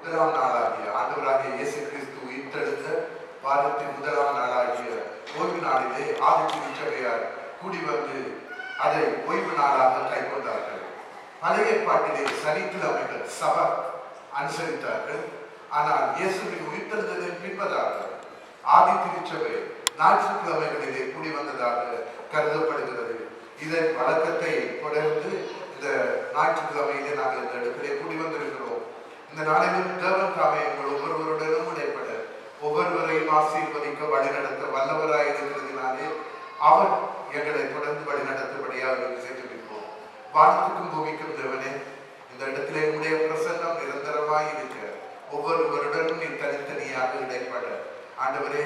முதலாம் நாளாகிய ஆண்டவராகிய இயேசு கிறிஸ்து உயிர்த்தெழுந்த வாரத்தின் முதலாம் நாளாகிய ஓய்வு நாளிலே ஆதி திருச்சபையார் கூடி வந்து அதை ஓய்வு நாளாக கைக்கொண்டார்கள். பழைய ஏற்பாட்டிலே சனிக்கிழமைகள் சபை அனுசரித்தார்கள். ஆனால் இயேசுவின் உயிர்த்தெழுந்ததின் பின்பதாக ஆதி திருச்சபை ஞாயிற்றுக்கிழமைகளிலே கூடி வந்ததாக கருதப்படுகிறது. இதன் வழக்கத்தை தொடர்ந்து இந்த ஞாயிற்றுக்கிழமையிலே நாங்கள் இந்த இடத்திலே கூடி வந்திருக்கிறோம். இந்த நாளிலும் தேவன் தாமே எங்கள் ஒவ்வொருவருடனும் இடைப்பட ஒவ்வொருவரையும் ஆசீர்வதிக்க வழிநடத்த வல்லவராய் இருக்கிறதினாலே அவர் எங்களை தொடர்ந்து வழிநடத்தபடியாக சென்றிருப்போம். வானத்துக்கும் பூமிக்கும் தேவனே, இந்த இடத்திலே உடைய பிரசன்னம் நிரந்தரமாய் இருக்க ஒவ்வொருவருடனும் நீ தனித்தனியாக இடைப்பட ஆண்டவரே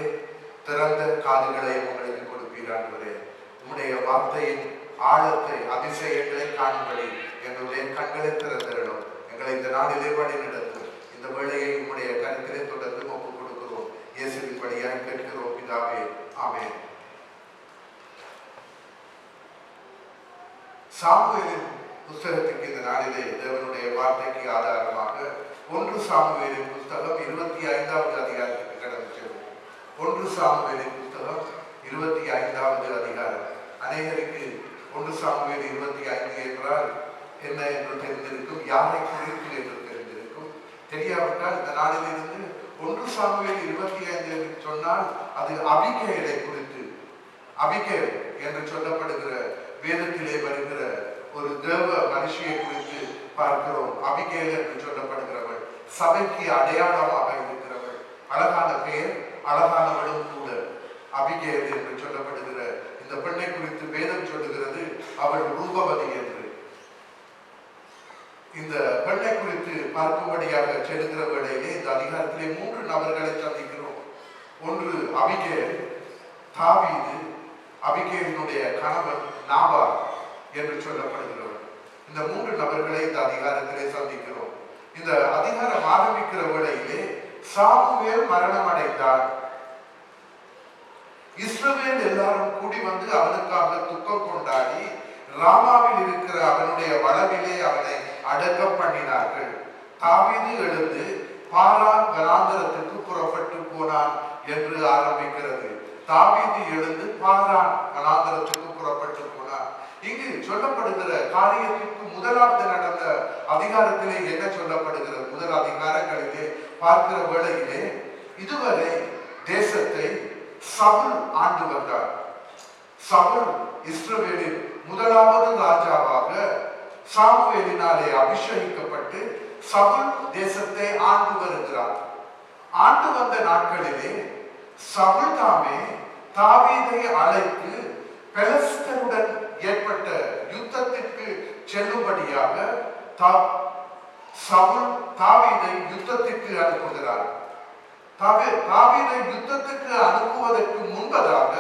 திறந்த காதுகளை உங்களுக்கு கொடுப்பீர். ஆண்டவரே உம்முடைய வார்த்தையின் ஆழத்தை அதிசயங்களை காணும்படி எங்களுடைய கண்களை திறந்திடணும். எங்களை இந்த நாளிலே வழி நடத்தும். இந்த வேளையை உம்முடைய கருத்திலே தொடர்ந்து ஒப்புக் கொடுக்கிறோம். இயேசுவின் வழியாக கேட்கிறோம் பிதாவே, ஆமென். சாமுவேலின் புஸ்தகத்துக்கு இந்த நாளிலே தேவனுடைய வார்த்தைக்கு ஆதாரமாக 1 சாமுவேலின் புஸ்தகம் 25வது அதிகாரத்துக்கு கடந்து செல்வோம். 1 சாமுவேலின் புஸ்தகம் 25வது அதிகாரம். அநேகருக்கு 1 சாமுவேல் 25 என்றால் என்ன என்று தெரிந்திருக்கும், யாரை குறித்து என்று தெரிந்திருக்கும். தெரியாவிட்டால் இந்த நாளிலிருந்து 1 சாமுவேல் 25 என்று சொன்னால் அது அபிகேலை குறித்து, அபிகேல் என்று சொல்லப்படுகிற வேதத்திலே வருகிற ஒரு தேவ மனுஷியை குறித்து பார்க்கிறோம். அபிகேல் என்று சொல்லப்படுகிறவள் சபைக்கு அடையாளமாக இருக்கிறவள். அழகான பெயர், அழகானவளும் கூட. அபிகேல் என்று சொல்லப்படுகிற இந்த பெண்ணை குறித்து வேதம் சொல்லுகிறது அவள் ரூபவதி என்று. இந்த பெண்ணை குறித்து பார்க்கும்படியாக செல்கிற வேளையிலே இந்த அதிகாரத்திலே 3 நபர்களை சந்திக்கிறோம். ஒன்று அபிகேல், தாவீது, அபிகேலினுடைய கணவன் நாபால் என்று சொல்லப்படுகிறவர். இந்த 3 நபர்களை இந்த அதிகாரத்திலே சந்திக்கிறோம். இந்த அதிகாரம் ஆரம்பிக்கிற வேளையிலே சாமுவேல் மரணம் அடைந்தார். இஸ்ரவேல் எல்லாரும் கூடி வந்து அவனுக்காக துக்கம் கொண்டாடி ராமாவில் இருக்கிற அவனுடைய வளவிலே அவனை அடக்கம் பண்ணினார்கள். தாவீது எழுந்து பாரான் வனாந்தரத்துக்கு புறப்பட்டு போனான் என்று ஆரம்பிக்கிறது. தாவீது எழுந்து பாரான் வனாந்தரத்துக்கு புறப்பட்டு போனான். இங்கு சொல்லப்படுகிற காரியத்திற்கு முதலாவது நடந்த அதிகாரத்திலே என்ன சொல்லப்படுகிறது? முதல் அதிகாரங்களிலே பார்க்கிற வேளையிலே இதுவரை தேசத்தை சவுல் ஆண்டு வந்தார். சவுல் இஸ்ரவேலின் முதலாவது ராஜாவாக சாமுவேலினாலே அபிஷேகிக்கப்பட்டு சவுல் தேசத்தை ஆண்டு வருகிறார். ஆண்டு வந்த நாட்களிலே சவுல் தாமே தாவீதை அழைத்து பெலிஸ்தருடன் ஏற்பட்ட யுத்தத்திற்கு செல்லும்படியாக சவுல் தாவீதை யுத்தத்திற்கு அனுப்புகிறார். தாவீதை யுத்தத்துக்கு அனுப்புவதற்கு முன்பதாக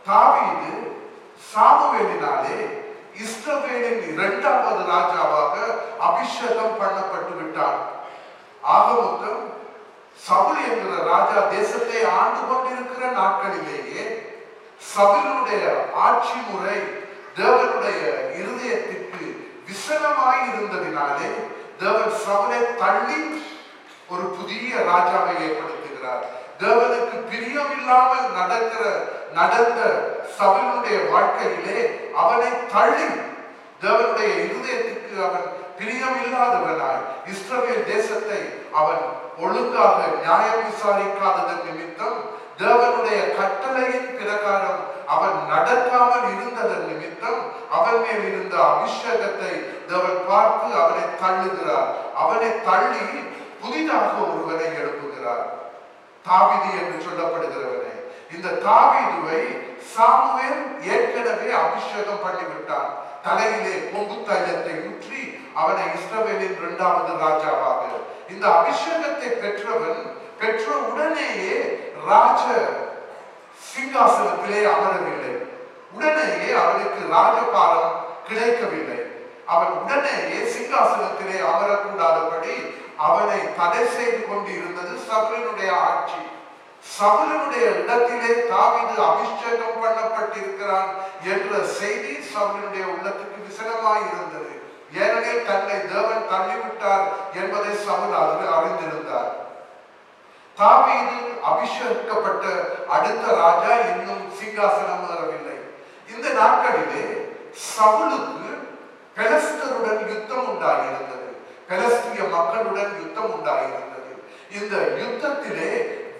தாவீது சாமுவேலினாலே இஸ்ரவேலின் 2வது ராஜாவாக அபிஷேகம் பண்ணப்பட்டு விட்டார். ஆக மொத்தம் சவுல் என்கிற ராஜா தேசத்தை ஆண்டு கொண்டிருக்கிற நாட்களிலேயே சவுலுடைய ஆட்சி முறை தேவனுடைய இருதயத்திற்கு விசனமாய் இருந்ததினாலே தேவன் சவுலை தள்ளி ஒரு புதிய ராஜாவை ஏற்படுத்துகிறார். தேவனுக்கு பிரியம் இல்லாமல் நடந்த சவுலுடைய வாழ்க்கையிலே அவனை தள்ளி தேவனுடைய இருதயத்திற்கு அவன் பிரியம் இல்லாதவனாய் இஸ்ரவேல் தேசத்தை அவன் ஒழுங்காக நியாயம் விசாரிக்காததன் நிமித்தம் தேவனுடைய கட்டளையின் பிரகாரம் அவன் நடக்காமல் இருந்ததன் நிமித்தம் அவன் மேல் இருந்த அபிஷேகத்தை தேவன் பார்த்து அவனை தள்ளுகிறார். அவனை தள்ளி புதிதாக ஒருவனை எழுப்புகிறார், தாவீது என்று சொல்லப்படுகிறவனை. இந்த தாவீதுவை சாமுவேல் ஏற்கனவே அபிஷேகம் பண்ணிவிட்டான். தலையிலே பொங்கு தைலத்தை ஊற்றி அவனை இஸ்ரவேலின் 2வது ராஜாவாக. இந்த அபிஷேகத்தை பெற்றவன் பெற்ற உடனேயே ராஜ சிங்காசனத்திலே அமரவில்லை. உடனேயே அவனுக்கு ராஜபாரம் கிடைக்கவில்லை. அவன் உடனேயே சிங்காசனத்திலே அமரக்கூடாதபடி அவனை தடை செய்து கொண்டு இருந்தது சவுலினுடைய ஆட்சி. சவுலினுடைய இடத்திலே தாவீது அபிஷேகம் பண்ணப்பட்டிருக்கிறான் என்ற செய்தி சவுலினுடைய உள்ளத்துக்கு விசனமாய் இருந்தது. ஏனெனில் தன்னை தேவன் தள்ளிவிட்டார் என்பதை சவுல் அறிந்திருந்தார். தாவீது அபிஷேகிக்கப்பட்ட அடுத்த ராஜா இன்னும் சிங்காசனம் ஏறவில்லை. இந்த நாட்களிலே சவுலுக்கு பெலஸ்தருடன் யுத்தம் உண்டாயிருந்தது. பெலஸ்திய மக்களுடன் யுத்தம் உண்டாயிருந்தது. இந்த யுத்தத்திலே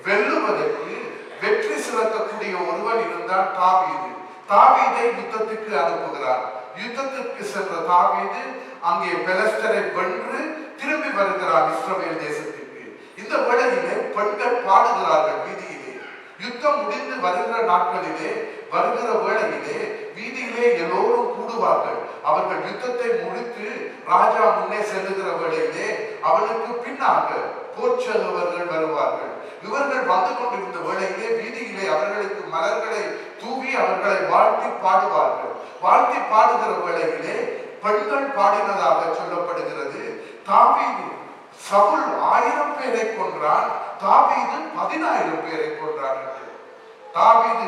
வெல்லுவதற்கு வெற்றி சிறக்கக்கூடிய ஒருவன் இருந்தால் தாவீது. தாவீதை யுத்தத்துக்கு அனுப்புகிறார். யுத்தத்திற்கு சென்ற தாவீது அங்கே பெலஸ்தரை வென்று திரும்பி வருகிறார் இஸ்ரவேல் தேசத்திற்கு. இந்த வேளையிலே பெண்கள் பாடுகிறார்கள் வீதியிலே. யுத்தம் முடிந்து வருகிற நாட்களிலே, வருகிற வேளையிலே வீதியிலே எல்லோரும் கூடுவார்கள். அவர்கள் யுத்தத்தை முடித்து ராஜா முன்னே செல்லுகிற வேளையிலே அவனுக்கு பின்னாக போர்ச்செல்வர்கள் வருவார்கள். இவர்கள் வந்து கொண்டிருந்த வேளையிலே வீதியிலே அவர்களுக்கு மலர்களை தூவி அவர்களை வாழ்த்தி பாடுவார்கள். வாழ்த்தி பாடுகிற வேளையிலே பெண்கள் பாடினதாக சொல்லப்படுகிறது. தாவீது சவுல் 1000 பேரை கொன்றான், தாவீது 10000 பேரை கொன்றான். தாவீது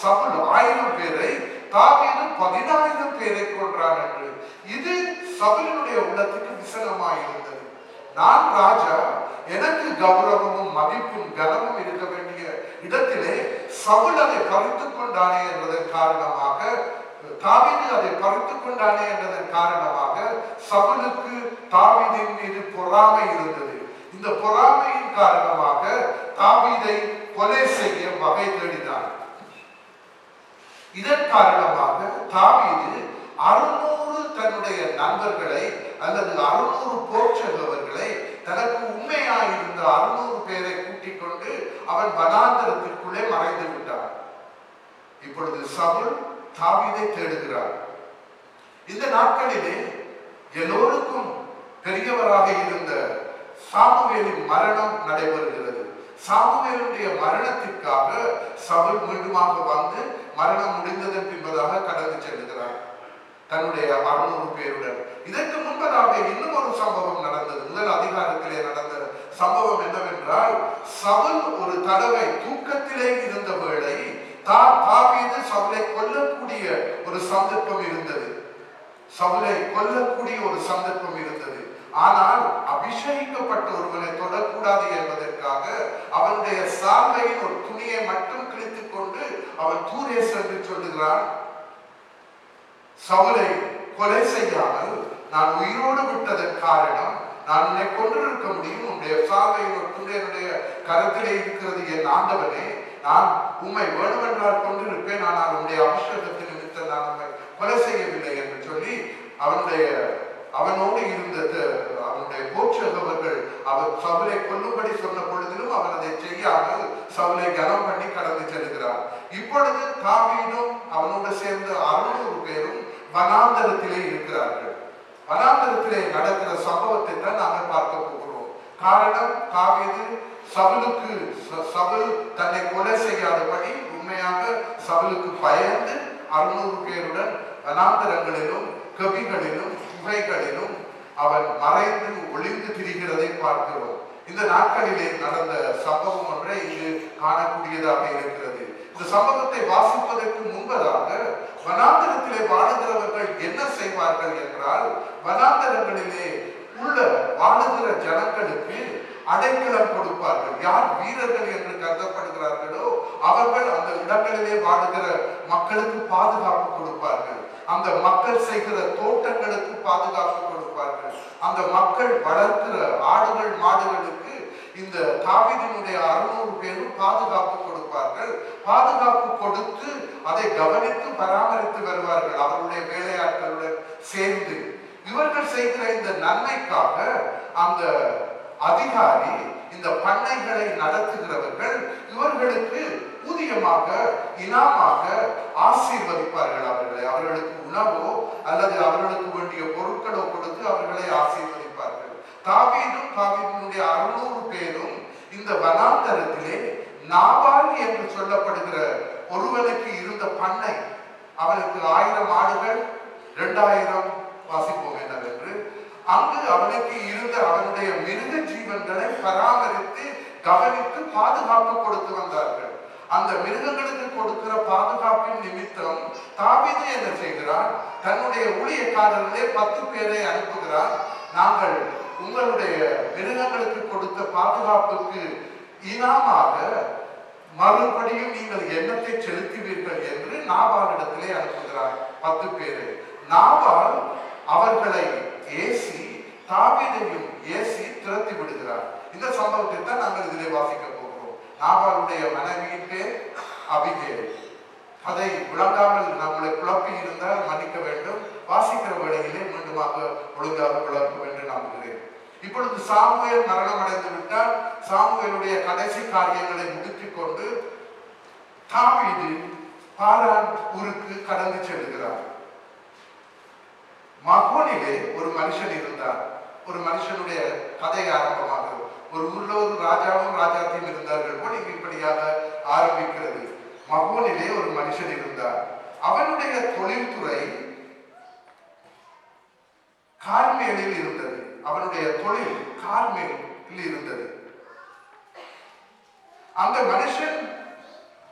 சவுல் 1000 பேரை, தாவீது 10000 பேரை கொன்றான் என்று இது சவுலினுடைய உள்ளத்துக்கு விசனமாயிருந்தது. நான் ராஜா, எனக்கு கௌரவமும் மதிப்பும் கனமும் இருக்க வேண்டிய இடத்திலே சவுல் அதை பறித்துக் கொண்டானே என்பதன் காரணமாக, தாவீது அதை பறித்துக் கொண்டானே என்பதன் காரணமாக சவுலுக்கு தாவீதின் மீது பொறாமை இருந்தது. இந்த பொறாமையின் காரணமாக தாவீதை கொலை செய்ய வகை தேடினார். இதன் காரணமாக தாவீது 600 தன்னுடைய நண்பர்களை அல்லது 600 போர்ச்செல்வர்களை, தனக்கு உண்மையாயிருந்த 600 பேரை கூட்டிக் கொண்டு அவன் வனாந்தரத்திற்குள்ளே மறைந்து விட்டான். இப்பொழுது சவுல் தாவீதை தேடுகிறார். இந்த நாட்களிலே எல்லோருக்கும் பெரியவராக இருந்த சாமுவேலின் மரணம் நடைபெறுகிறது. சாமுவேலுடைய மரணத்திற்காக சவுல் மீண்டுமாக வந்து மரணம் முடிந்ததன் பின்பதாக கடந்து செல்கிறார் தன்னுடைய 600 பேருடன். இதற்கு முன்பதாக இன்னும் ஒரு சம்பவம் நடந்தது. முதல் அதிகாரத்திலே நடந்த சம்பவம் என்னவென்றால், சவுல் ஒரு தடவை தூக்கத்திலே இருந்த வேளை தாவீது சவுலை கொல்லக்கூடிய ஒரு சந்தர்ப்பம் இருந்தது. சவுலை கொல்லக்கூடிய ஒரு சந்தர்ப்பம் இருந்தது. ஆனால் அபிஷேகிக்கப்பட்ட ஒருவனை தொடக்கூடாது என்பதற்காக அவனுடைய சால்வையின் ஒரு துணியை மட்டும் கிழித்துக் கொண்டு அவன் தூரே சென்று சொல்லுகிறான், சவுலை கொலை செய்யாமல் நான் உயிரோடு விட்டதன் காரணம், நான் உன்னை கொண்டிருக்க முடியும், உன்னுடைய சால்வையின் ஒரு துணி என்னுடைய கரத்திலே இருக்கிறது என் ஆண்டவனே, நான் உம்மை வேணுமென்றால் கொண்டிருப்பேன், ஆனால் உன்னுடைய அபிஷேகத்தின் நிமித்தம் நான் உம்மை கொலை செய்யவில்லை என்று சொல்லி அவனோடு இருந்த அவனுடைய போர்ச்செல்வர்கள் அவர் சவுலை கொல்லும்படி சொன்ன பொழுதிலும் அவன் அதை செய்யாமல் சவுலை கனம் பண்ணி கடந்து செல்கிறான். இப்பொழுது தாவீதும் அவனோடு சேர்ந்த 600 பேரும் வனாந்தரத்திலே இருக்கிறார்கள். வனாந்தரத்திலே நடக்கிற சம்பவத்தை தான் நாங்கள் பார்க்க போகிறோம். காரணம், தாவீது சவுல் தன்னை கொலை செய்யாதபடி உண்மையாக சவுலுக்கு பயந்து 600 பேருடன் வனாந்தரங்களிலும் கபிகளிலும் குகைகளிலும் அவன் மறைந்து ஒளிந்து திரிகிறதை பார்க்கிறோம். இந்த நாட்களிலே நடந்த சம்பவம் ஒன்றை இங்கு காணக்கூடியதாக இருக்கிறது. இந்த சம்பவத்தை வாசிப்பதற்கு முன்பதாக வனாந்தரத்திலே வாழுகிறவர்கள் என்ன செய்வார்கள் என்றால், வனாந்தரங்களிலே உள்ள வாழுகிற ஜனங்களுக்கு அடைக்கலம் கொடுப்பார்கள். யார் வீரர்கள் என்று கருதப்படுகிறார்களோ அவர்கள் அந்த இடங்களிலே வாழுகிற மக்களுக்கு பாதுகாப்பு கொடுப்பார்கள். அந்த மக்கள் செய்கிற தோட்டங்களுக்கு பாதுகாப்பு கொடுப்பார்கள். அந்த மக்கள் வளர்க்கிற ஆடுகள் மாடுகளுக்கு இந்த தாவீதினுடைய 600 பேரும் பாதுகாப்பு கொடுப்பார்கள். பாதுகாப்பு கொடுத்து அதை கவனித்து பராமரித்து வருவார்கள் அவருடைய வேலையாட்களுடன் சேர்ந்து. இவர்கள் செய்கிற இந்த நன்மைக்காக அந்த அதிகாரி, இந்த பண்ணைகளை நடத்துகிறவர்கள் இவர்களுக்கு ஊதியமாக இனாமாக ஆசீர்வதிப்பார்கள். அவர்களுக்கு உணவோ அல்லது அவர்களுக்கு வேண்டிய பொருட்களோ கொடுத்து அவர்களை ஆசீர்வதிப்பார்கள். தாவீதினுடைய 600 பேரும் இந்த வனாந்தரத்திலே நாபால் என்று சொல்லப்படுகிற ஒருவனுக்கு இருந்த பண்ணை, அவனுக்கு 1000 ஆடுகள் 2000 வாசிப்போம் என்னவென்று, அங்கு அவனுக்கு இருந்த அவனுடைய மிருக ஜீவன்களை பராமரித்து கவனித்து பாதுகாப்பு கொடுத்து வந்தார்கள். அந்த மிருகங்களுக்கு கொடுக்கிற பாதுகாப்பின் நிமித்தம் தாவீது என்ன செய்கிறார், தன்னுடைய ஊழியக்காரர்களே 10 பேரை அனுப்புகிறார். நாங்கள் உங்களுடைய மிருகங்களுக்கு கொடுத்த பாதுகாப்புக்கு இனாமாக மறுபடியும் நீங்கள் எண்ணத்தை செலுத்துவீர்கள் என்று நாபாலிடத்திலே அனுப்புகிறார் 10 பேரை. நாபால் அவர்களை ஏசி தாவீதையும் ஏசி துரத்தி விடுகிறார். இந்த சம்பவத்தை தான் நாங்கள் இதிலே வாசிக்க போகிறோம். நாபாலுடைய மனைவியின் பேர் அபிகேல். அதை விளங்காமல் நம்மளை குழப்பி இருந்தால் மன்னிக்க வேண்டும். வாசிக்கிற வேளையிலே மீண்டுமாக ஒழுங்காக விளக்கும் என்று நம்புகிறேன். இப்பொழுது சாமுவேல் மரணம் அடைந்து விட்டால் சாமுவேலுடைய கடைசி காரியங்களை முடித்துக் கொண்டு தாவீது பாரான் ஊருக்கு கடந்து செல்கிறார். மகோனிலே ஒரு மனுஷன் இருந்தார். ஒரு மனுஷனுடைய கதை ஆரம்பமாக ஒரு ஊர்ல ஒரு ராஜாவும் ராஜாத்தையும் இருந்தார்கள் போல் இங்கு இப்படியாக ஆரம்பிக்கிறது. மகோனிலே ஒரு மனுஷன் இருந்தார். அவனுடைய தொழில்துறை கார்மேலில் இருந்தது. அவனுடைய தொழில் கார்மேலில் இருந்தது. அந்த மனுஷன்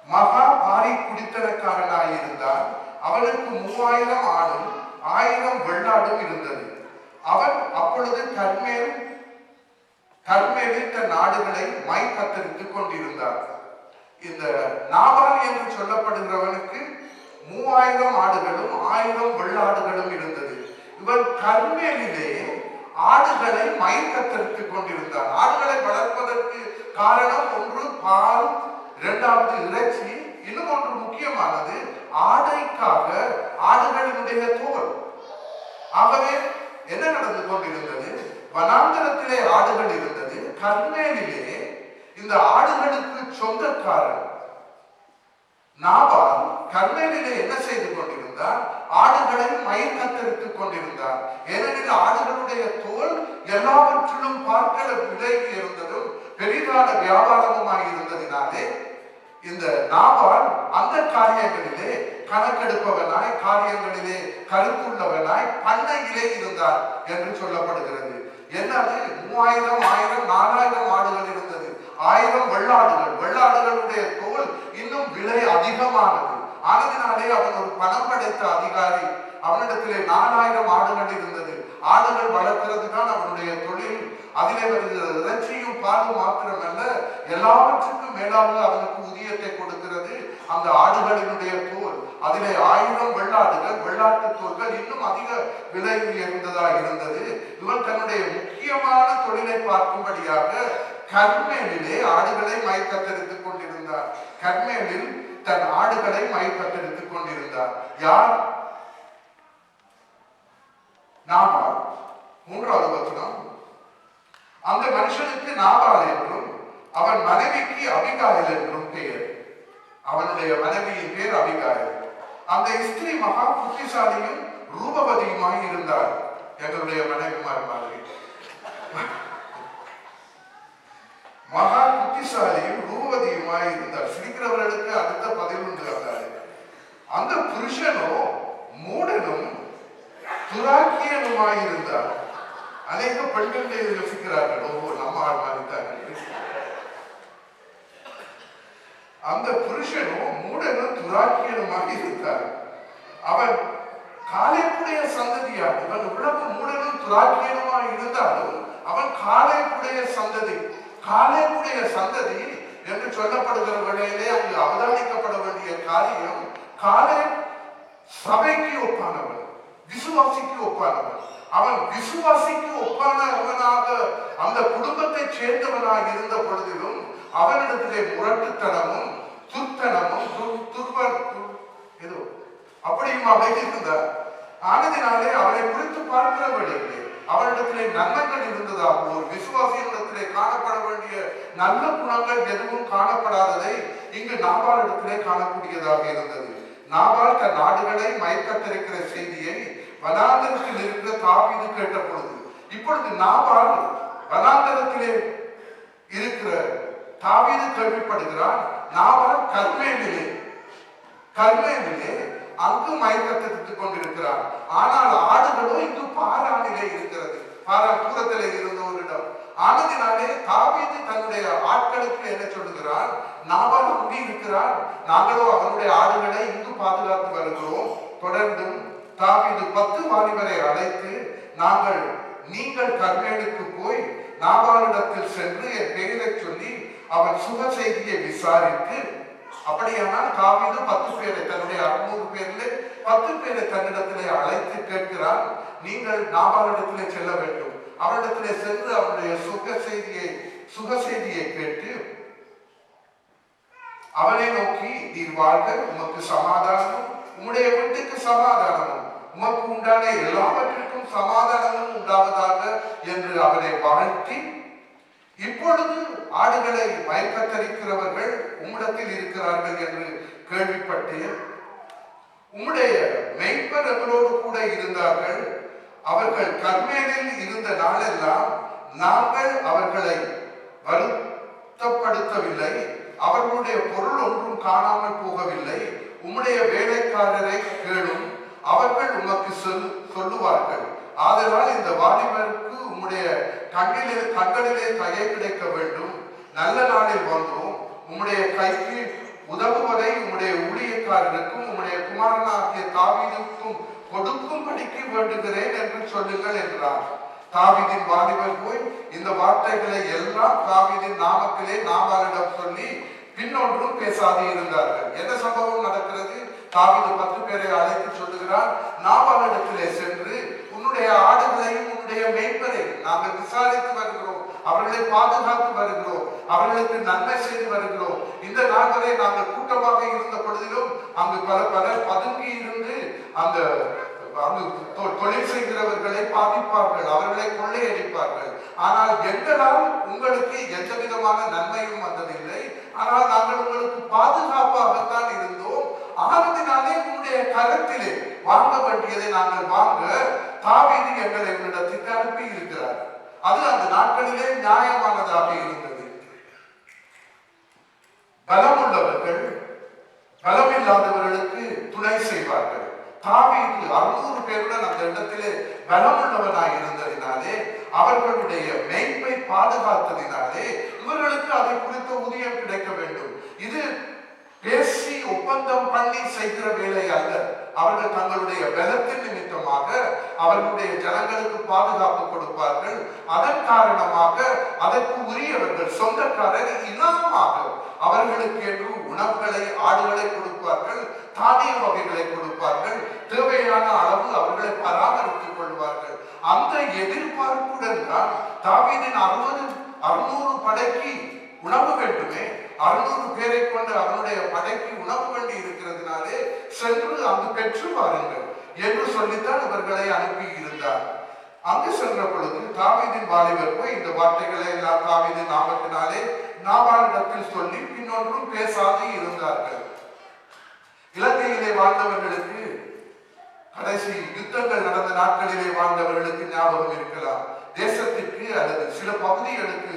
மகா பாரி குடித்தனக்காரனாய் இருந்தார். அவனுக்கு 3000 ஆடும் 1000 வெள்ளாடும் இருந்தது. அவன் அப்பொழுது கர்மேலில் தன் நாடுகளை மை கத்தரித்துக் கொண்டிருந்தார். இந்த நாபால் என்று சொல்லப்படுகிறவனுக்கு 3000 ஆடுகளும் 1000 வெள்ளாடுகளும் இருந்தது. இவன் கர்மேலிலே ஆடுகளை மை கத்தரித்துக் கொண்டிருந்தார். ஆடுகளை வளர்ப்பதற்கு காரணம் ஒன்று பால், இரண்டாவது இறைச்சி, இன்னும் ஒன்று முக்கியமானது ஆடைக்காக ஆடுகளினுடைய தோல். ஆகவே என்ன நடந்து கொண்டிருந்தது? வனாந்தரத்திலே ஆடுகள் இருந்தது. கர்மேலிலே இந்த ஆடுகளுக்கு சொந்தக்காரன் நாபால் கர்மேலிலே என்ன செய்து கொண்டிருந்தார்? ஆடுகளை மயிர் கத்தரித்துக் கொண்டிருந்தார். ஏனெனில் ஆடுகளுடைய தோல் எல்லாவற்றிலும் பார்க்கல விலைக்கு இருந்ததும் பெரிதான வியாபாரமுமாய் இருந்ததினாலே இந்த நாபால் அந்த காரியங்களிலே கணக்கெடுப்பவனாய், காரியங்களிலே கருத்துள்ளவனாய் பண்ணையிலே இருந்தார் என்று சொல்லப்படுகிறது. என்னது? 3000, 1000, 4000 ஆடுகள் இருந்தது. 1000 வெள்ளாடுகள். வெள்ளாடுகளுடைய தோல் இன்னும் விலை அதிகமானது. ஆனதினாலே அவன் ஒரு பணம் படைத்த அதிகாரி. அவனிடத்திலே 4000 ஆடுகள் இருந்தது. ஆடுகள் வளர்க்கிறது தான் அவனுடைய தொழில். அதிலே வருகிற இறைச்சியும் பாலும் மாத்திரமல்ல, எல்லாவற்றுக்கும் மேலாக அவனுக்கு ஊதியத்தை கொடுக்கிறது அந்த ஆடுகளினுடைய தோல். அதிலே 1000 வெள்ளாடுகள், வெள்ளாட்டு தோல்கள் இன்னும் அதிக விலை உயர்ந்ததா இருந்தது. இவன் தன்னுடைய முக்கியமான தொழிலை பார்க்கும்படியாக கர்மேலிலே ஆடுகளை மை கத்தரித்துக் கொண்டிருந்தார். கர்மேலில் தன் ஆடுகளை மை கத்தரித்துக் கொண்டிருந்தார். யார்? நாபால். 3வது வசனம். அந்த மனுஷனுக்கு நாபால் என்றும் அவன் மனைவிக்கு அபிகாயில் என்றும் பெயர். அவனுடைய மனைவியின் பேர் அபிகாயில். அந்த ஸ்திரீ மகா புத்திசாலியும் ரூபவதியுமாய் இருந்தார். எங்களுடைய மனைவிமார் மாதிரி மகா புத்திசாலியும் ரூபவதியுமாய் இருந்தார். சிரிக்கிறவர்களுக்கு அடுத்த 11 அந்த புருஷனோ மூடனும் துராக்கியனுமாய் இருந்தார். அநேக பெண்கள் யோசிக்கிறார்கள், ஓ நம்ம ஆள் மாறித்தாங்க. அந்த புருஷனும் மூடனும் துராக்கியனுமாக இருந்தார். அவன் காலேப்புடைய சந்ததியார். இவன் இவ்வளவு மூடனும் துராக்கியனுமாக இருந்தாலும் அவன் காலேப்புடைய சந்ததி. காலேப்புடைய சந்ததி என்று சொல்லப்படுகிற வேளையிலே அங்கு அவதானிக்கப்பட வேண்டிய காரியம், காலே சபைக்கு ஒப்பானவன், விசுவாசிக்கு ஒப்பானவன். அவன் விசுவாசிக்கு ஒப்பானவனாக அந்த குடும்பத்தை சேர்ந்தவனாக இருந்த பொழுதிலும் அவனிடத்திலே முரட்டுத்தனமும் துர்த்தனமும் ஏதோ அப்படியுமாக இருந்தார். ஆனதினாலே அவனை குறித்து பார்க்கிற வேளையிலே அவனிடத்திலே நன்மைகள் இருந்ததாக, ஒரு விசுவாசியிடத்திலே காணப்பட வேண்டிய நல்ல குணங்கள் எதுவும் காணப்படாததை இங்கு நாபாலிடத்திலே காணக்கூடியதாக இருந்தது. நாபால் தன் நாடுகளை மயக்கத்திருக்கிற செய்தியை வனாந்தரத்தில் இருக்கிற தாவீது கேட்ட பொழுது, இப்பொழுது நாபால் வனாந்தரத்திலே இருக்கிற தாவீது கேள்விப்படுகிறான். நாபால் கர்மேலிலே அங்கு மயக்கத்திட்டுக் கொண்டிருக்கிறார். ஆனால் ஆடுகளோ இங்கு பாரானிலே இருக்கிறது. பாரான் தூரத்திலே இருந்த ஒரு இடம். ஆனதினாலே தாவீது தன்னுடைய ஆட்களுக்கு என்ன சொல்லுகிறார்? நாபால் அங்கே இருக்கிறார், நாங்களோ அவனுடைய ஆடுகளை இங்கு பாதுகாத்து வருகிறோம். தொடர்ந்தும் தாவீது 10 வாலிபரை அழைத்து, நீங்கள் கர்மேலுக்கு போய் நாபாலிடத்தில் சென்று என் பெயரை சொல்லி அவன் சுக செய்தியை விசாரித்து, அப்படியானால் தாவீது 10 பேரை, தன்னுடைய 600 பேர்ல 10 பேரை தன்னிடத்திலே அழைத்து கேட்கிறான், நீங்கள் நாபாலிடத்திலே செல்ல வேண்டும். அவரிடத்திலே சென்று அவருடைய சுக செய்தியை கேட்டு அவனை நோக்கி, நீர் வாழ்க, உமக்கு சமாதானமும் உம்முடைய வீட்டுக்கு சமாதானமும் உமக்கு உண்டான எல்லாவற்றிற்கும் சமாதானமும் உண்டாவதாக என்று அவனை வாழ்த்தி, இப்பொழுது ஆடுகளை மயக்கத்தரிக்கிறவர்கள் உம்மிடத்தில் இருக்கிறார்கள் என்று கேள்விப்பட்டேன். உம்முடைய மெய்ப்பர் எங்களோடு கூட இருந்தார்கள். அவர்கள் கர்மேலில் இருந்த நாளெல்லாம் நாங்கள் அவர்களை வருத்தப்படுத்தவில்லை. அவர்களுடைய பொருள் ஒன்றும் காணாமல் போகவில்லை. உம்முடைய வேலைக்காரரை கேளும், அவர்கள் உமக்கு சொல்லுவார்கள். ஆதலால் இந்த வாலிபருக்கு உம்முடைய கண்களிலே தயை கிடைக்க வேண்டும். நல்ல நாளில் வந்தோம். உம்முடைய கைக்கு உதவுவதை உம்முடைய ஊழியக்காரருக்கும் உம்முடைய குமாரனாகிய தாவீதுக்கும் கொடுக்கும்படிக்கு வேண்டுகிறேன் என்று சொல்லுங்கள் என்றார். தாவீதின் வாலிபர் போய் இந்த வார்த்தைகளை எல்லாம் தாவீதின் நாமத்திலே நாபாலிடம் சொல்லி பின்னொன்றும் பேசாது இருந்தார்கள். என்ன சம்பவம் நடக்கிறது? தாவீது 10 பேரை அழைத்து சொல்லுகிறார், நாபாலிடத்திலே சென்று உன்னுடைய ஆடுகளையும் உன்னுடைய மேய்ப்பரையும் நாங்கள் விசாரித்து வருகிறோம், அவர்களை பாதுகாத்து வருகிறோம், அவர்களுக்கு நன்மை செய்து வருகிறோம். இந்த நாள் வரை நாங்கள் கூட்டமாக இருந்த பொழுதிலும் அங்கு பலர் பதுங்கி இருந்து அந்த தொழில் செய்கிறவர்களை பாதிப்பார்கள், அவர்களை கொள்ளையடிப்பார்கள். ஆனால் எங்களால் உங்களுக்கு எந்த விதமான நன்மையும் வந்ததில்லை. ஆனால் நாங்கள் உங்களுக்கு பாதுகாப்பாகத்தான் இருந்தோம். ஆனதினாலே உங்களுடைய கரத்திலே வாங்க வேண்டியதை நாங்கள் வாங்க தாவீது எங்களை உங்களிடத்திற்கு அனுப்பி இருக்கிறார். அது அந்த நாட்களிலே நியாயமானதாக இருந்தது. பலம் உள்ளவர்கள் பலமில்லாதவர்களுக்கு துணை செய்வார்கள். தாவீது 600 பேருடன் அந்த இடத்திலே பலமுள்ளவனாய் இருந்ததினாலே, அவர்களுடைய மெய்ப்பை பாதுகாத்ததினாலே இவர்களுக்கு அதை குறித்த ஊதியம் கிடைக்க வேண்டும். இது பேசி ஒப்பந்தம் பண்ணி செய்கிற வேலை அல்ல. அவர்கள் தங்களுடைய பலத்தின் நிமித்தமாக அவர்களுடைய ஜனங்களுக்கு பாதுகாப்பு கொடுப்பார்கள். அதன் காரணமாக அதற்கு உரியவர்கள் சொந்தக்காரர் இனாமாக அவர்களுக்கு என்று உணவுகளை, ஆடுகளை கொடுப்பார்கள், தானிய வகைகளை கொடுப்பார்கள், தேவையான அளவு அவர்களை பராமரித்துக் கொள்வார்கள். அந்த எதிர்பார்ப்புடன் தான் தாவீதின் 600 படைக்கு உணவு வேண்டுமே, 600 பேரை கொண்டு அவனுடைய படைக்கு உணவு வேண்டி இருக்கிறதுனாலே சென்று அங்கு பெற்று வாருங்கள் என்று சொல்லித்தான் இவர்களை அனுப்பி இருந்தார். அங்கு சென்ற பொழுது தாவீதின் வாலிபர் போய் இந்த வார்த்தைகளை எல்லாம் தாவீதின் நாமத்தினாலே நாபாலிடத்தில் சொல்லி பின்னொன்றும் பேசாது இருந்தார்கள். இலங்கையிலே வாழ்ந்தவர்களுக்கு, கடைசி யுத்தங்கள் நடந்த நாட்களிலே வாழ்ந்தவர்களுக்கு ஞாபகம் இருக்கலாம். தேசத்திற்கு அல்லது சில பகுதிகளுக்கு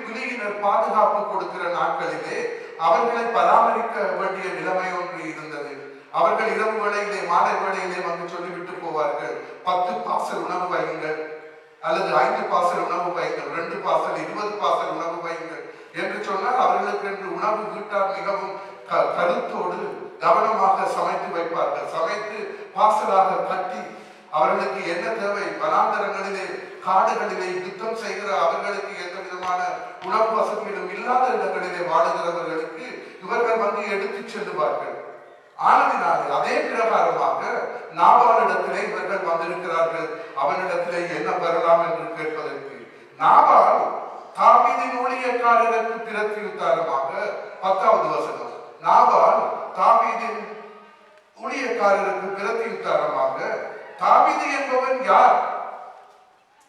புலியினர் பாதுகாப்பு கொடுக்கிற நாட்களிலே அவர்களை பராமரிக்க வேண்டிய நிலைமை ஒன்று இருந்தது. அவர்கள் இரவு வேளையிலே, மாலை வேளையிலே வந்து சொல்லிவிட்டு போவார்கள், 10 பார்சல் உணவு வையுங்கள், அல்லது 5 பார்சல் உணவு வையுங்கள், 2 பார்சல் 20 பார்சல் உணவு வையுங்கள் என்று சொன்னால் அவர்களுக்கு என்று உணவு வீட்டார் மிகவும் கருத்தோடு கவனமாக சமைத்து வைப்பார்கள். சமைத்து பார்சலாக கட்டி அவர்களுக்கு என்ன தேவை, வனாந்தரங்களிலே காடுகளிலே யுத்தம் செய்கிற அவர்களுக்கு எந்த விதமான உணவு வசதிகளும் இல்லாத இடங்களிலே வாழுகிறவர்களுக்கு இவர்கள் வந்து எடுத்து செல்லுவார்கள். ஆனதினாலே அதே பிரகாரமாக நாபாலிடத்திலே இவர்கள் வந்திருக்கிறார்கள். அவனிடத்திலே என்ன பெறலாம் என்று கேட்பதற்கு நாபால் தாவீதின் ஊழியக்காரருக்கு பிரத்யுத்தரமாக 10வது வசனம், நாபால் தாவீதின் ஊழியக்காரருக்கு பிரத்யுத்தரமாக, தாவீது என்பவன் யார்?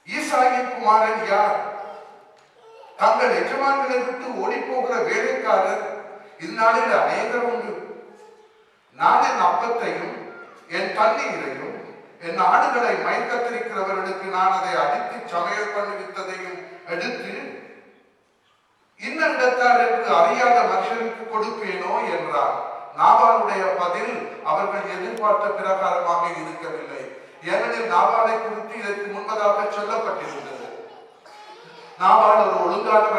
ஈசாயின் குமாரன் யார்? தங்கள் எஜமான்களை விட்டு ஓடி போகிற வேலைக்காரர் இந்நாளில் அநேகர் உண்டு. நான் என் அப்பத்தையும் என் தண்ணீரையும் என் ஆடுகளை மயக்கத்திருக்கிறவர்களுக்கு நான் அதை அடித்து சமையல் பண்ணுவித்ததையும் எடுத்து இன்ன இடத்தார் என்று அறியாத மனுஷனுக்கு கொடுப்பேனோ என்றார். நாபாலுடைய பதில் அவர்கள் எதிர்பார்த்த பிரகாரமாக இருக்கவில்லை. ஏனெனில் நாபாலை குறித்து இதற்கு முன்பதாக சொல்லப்பட்டிருந்தது. நாபால் ஒரு ஒழுங்கானவன்